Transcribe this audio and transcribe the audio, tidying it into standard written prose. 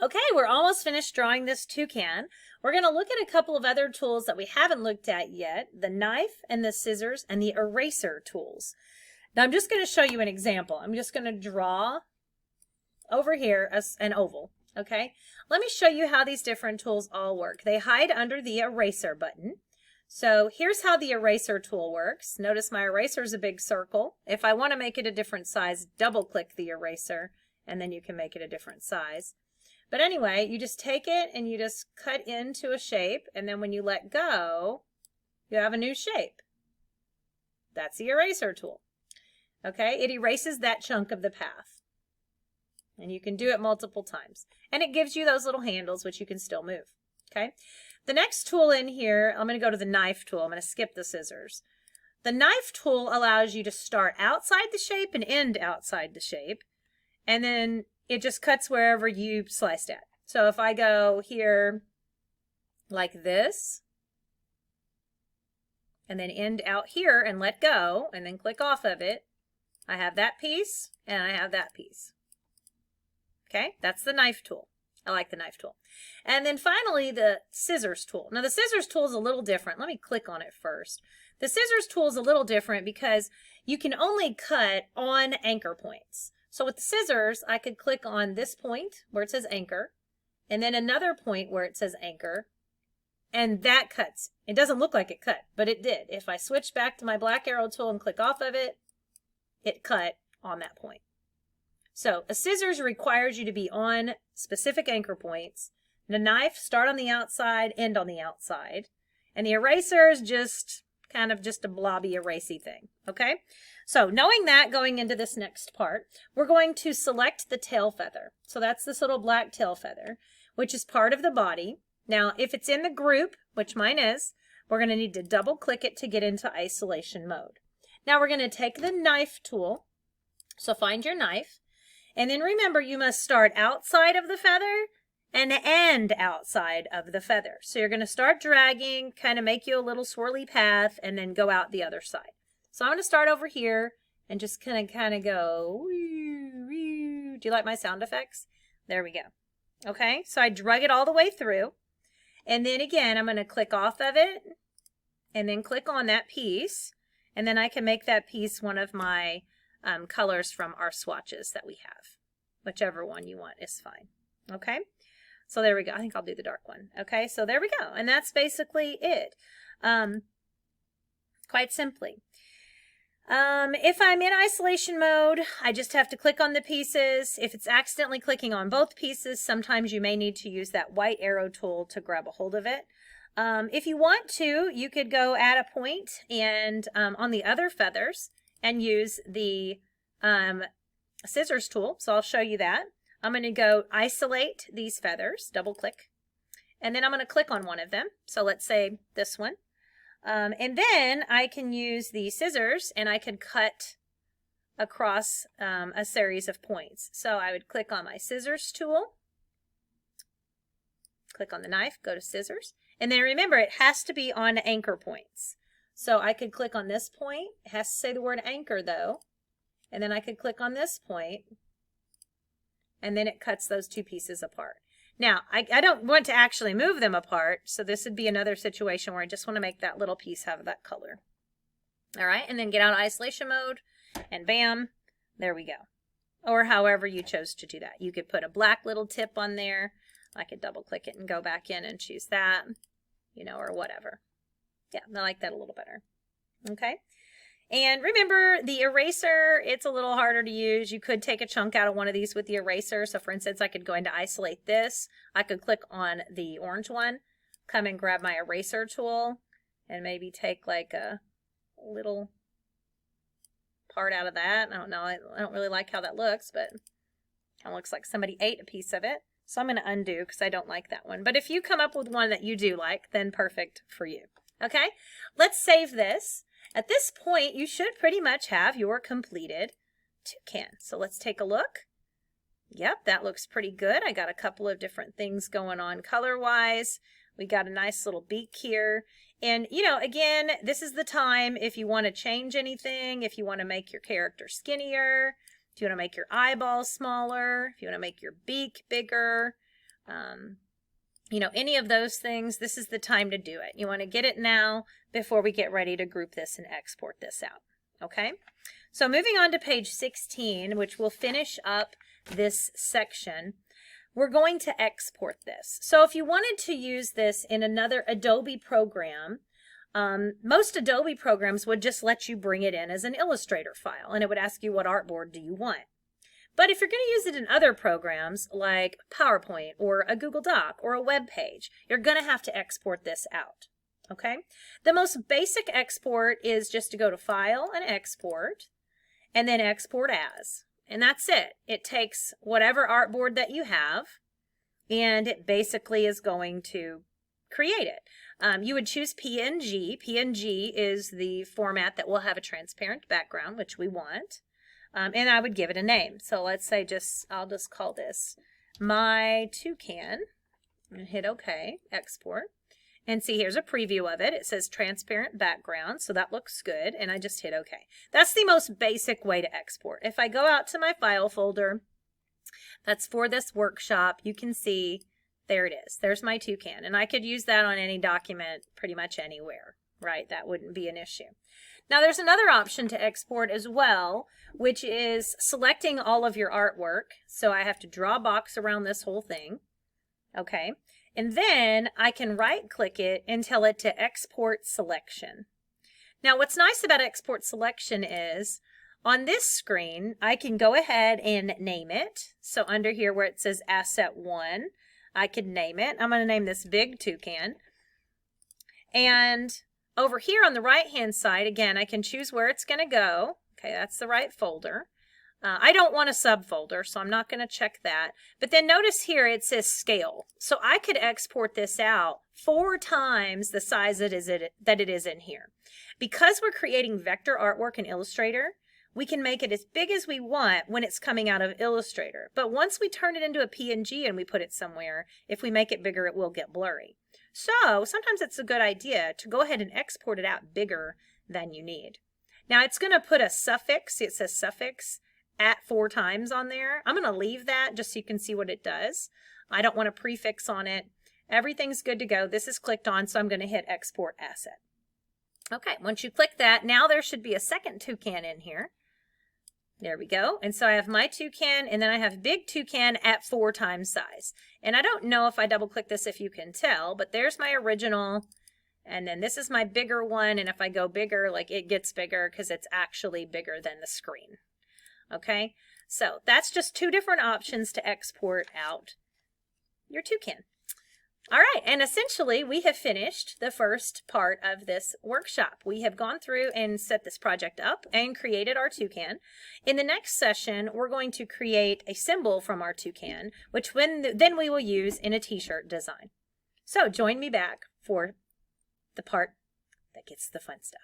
Okay, we're almost finished drawing this toucan. We're going to look at a couple of other tools that we haven't looked at yet, the knife and the scissors and the eraser tools. Now I'm just going to show you an example. I'm just going to draw over here an oval, okay? Let me show you how these different tools all work. They hide under the eraser button. So here's how the eraser tool works. Notice my eraser is a big circle. If I want to make it a different size, double click the eraser and then you can make it a different size. But anyway, you just take it and you just cut into a shape, and then when you let go, you have a new shape. That's the eraser tool. Okay, it erases that chunk of the path. And you can do it multiple times. And it gives you those little handles, which you can still move. Okay, the next tool in here, I'm going to go to the knife tool. I'm going to skip the scissors. The knife tool allows you to start outside the shape and end outside the shape. And then it just cuts wherever you sliced at. So if I go here like this, and then end out here and let go, and then click off of it, I have that piece and I have that piece. Okay, that's the knife tool. I like the knife tool. And then finally, the scissors tool. Now the scissors tool is a little different. Let me click on it first. The scissors tool is a little different because you can only cut on anchor points. So with the scissors, I could click on this point where it says anchor, and then another point where it says anchor, and that cuts. It doesn't look like it cut, but it did. If I switch back to my black arrow tool and click off of it, it cut on that point. So a scissors requires you to be on specific anchor points. The knife, start on the outside, end on the outside. And the eraser is just kind of just a blobby erasey thing, okay? So knowing that, going into this next part, we're going to select the tail feather. So that's this little black tail feather, which is part of the body. Now, if it's in the group, which mine is, we're going to need to double click it to get into isolation mode. Now we're going to take the knife tool. So find your knife. And then remember, you must start outside of the feather and end outside of the feather. So you're going to start dragging, kind of make you a little swirly path, and then go out the other side. So I'm going to start over here and just kind of go. Do you like my sound effects? There we go. Okay, so I drug it all the way through. And then again, I'm going to click off of it and then click on that piece. And then I can make that piece one of my colors from our swatches that we have. Whichever one you want is fine. Okay. So there we go. I think I'll do the dark one. Okay, so there we go. And that's basically it. Quite simply. If I'm in isolation mode, I just have to click on the pieces. If it's accidentally clicking on both pieces, sometimes you may need to use that white arrow tool to grab a hold of it. If you want to, you could go add a point and on the other feathers and use the scissors tool. So I'll show you that. I'm going to go isolate these feathers, double click, and then I'm going to click on one of them. So let's say this one. And then I can use the scissors and I can cut across a series of points. So I would click on my scissors tool, click on the knife, go to scissors, and then remember it has to be on anchor points. So I could click on this point. It has to say the word anchor though. And then I could click on this point. And then it cuts those two pieces apart. Now, I don't want to actually move them apart, so this would be another situation where I just want to make that little piece have that color. All right, and then get out of isolation mode, and bam, there we go. Or however you chose to do that. You could put a black little tip on there. I could double click it and go back in and choose that, you know, or whatever. Yeah, I like that a little better. Okay. And remember, the eraser, it's a little harder to use. You could take a chunk out of one of these with the eraser. So for instance, I could go into isolate this. I could click on the orange one, come and grab my eraser tool, and maybe take like a little part out of that. I don't know. I don't really like how that looks, but it kind of looks like somebody ate a piece of it. So I'm going to undo because I don't like that one. But if you come up with one that you do like, then perfect for you. Okay, let's save this. At this point, you should pretty much have your completed toucan. So let's take a look. Yep, that looks pretty good. I got a couple of different things going on color-wise. We got a nice little beak here. And, you know, again, this is the time if you want to change anything, if you want to make your character skinnier, if you want to make your eyeballs smaller, if you want to make your beak bigger, you know, any of those things, this is the time to do it. You want to get it now before we get ready to group this and export this out. Okay, so moving on to page 16, which will finish up this section, we're going to export this. So if you wanted to use this in another Adobe program, most Adobe programs would just let you bring it in as an Illustrator file, and it would ask you what artboard do you want. But if you're going to use it in other programs like PowerPoint or a Google Doc or a web page, you're going to have to export this out. Okay? The most basic export is just to go to File and Export, and then Export As. And that's it. It takes whatever artboard that you have, and it basically is going to create it. You would choose PNG. PNG is the format that will have a transparent background, which we want. And I would give it a name. So let's say I'll just call this my Toucan, and hit OK, export. And see, here's a preview of it. It says transparent background, so that looks good, and I just hit OK. That's the most basic way to export. If I go out to my file folder, that's for this workshop, you can see there it is. There's my Toucan, and I could use that on any document pretty much anywhere, right? That wouldn't be an issue. Now there's another option to export as well, which is selecting all of your artwork. So I have to draw a box around this whole thing. Okay. And then I can right click it and tell it to export selection. Now what's nice about export selection is on this screen, I can go ahead and name it. So under here where it says Asset 1, I could name it. I'm going to name this Big Toucan. And over here on the right-hand side, again, I can choose where it's going to go. Okay, that's the right folder. I don't want a subfolder, so I'm not going to check that. But then notice here it says scale. So I could export this out 4 times the size that it is in here. Because we're creating vector artwork in Illustrator, we can make it as big as we want when it's coming out of Illustrator. But once we turn it into a PNG and we put it somewhere, if we make it bigger, it will get blurry. So sometimes it's a good idea to go ahead and export it out bigger than you need. Now it's going to put a suffix, it says suffix, at 4 times on there. I'm going to leave that just so you can see what it does. I don't want a prefix on it. Everything's good to go. This is clicked on, so I'm going to hit Export Asset. Okay, once you click that, now there should be a second Toucan in here. There we go. And so I have my Toucan, and then I have Big Toucan at 4 times size. And I don't know if I double click this if you can tell, but there's my original, and then this is my bigger one, and if I go bigger, like it gets bigger because it's actually bigger than the screen. Okay, so that's just 2 different options to export out your Toucan. All right, and essentially we have finished the first part of this workshop. We have gone through and set this project up and created our Toucan. In the next session, we're going to create a symbol from our Toucan, which then we will use in a t-shirt design. So join me back for the part that gets the fun stuff.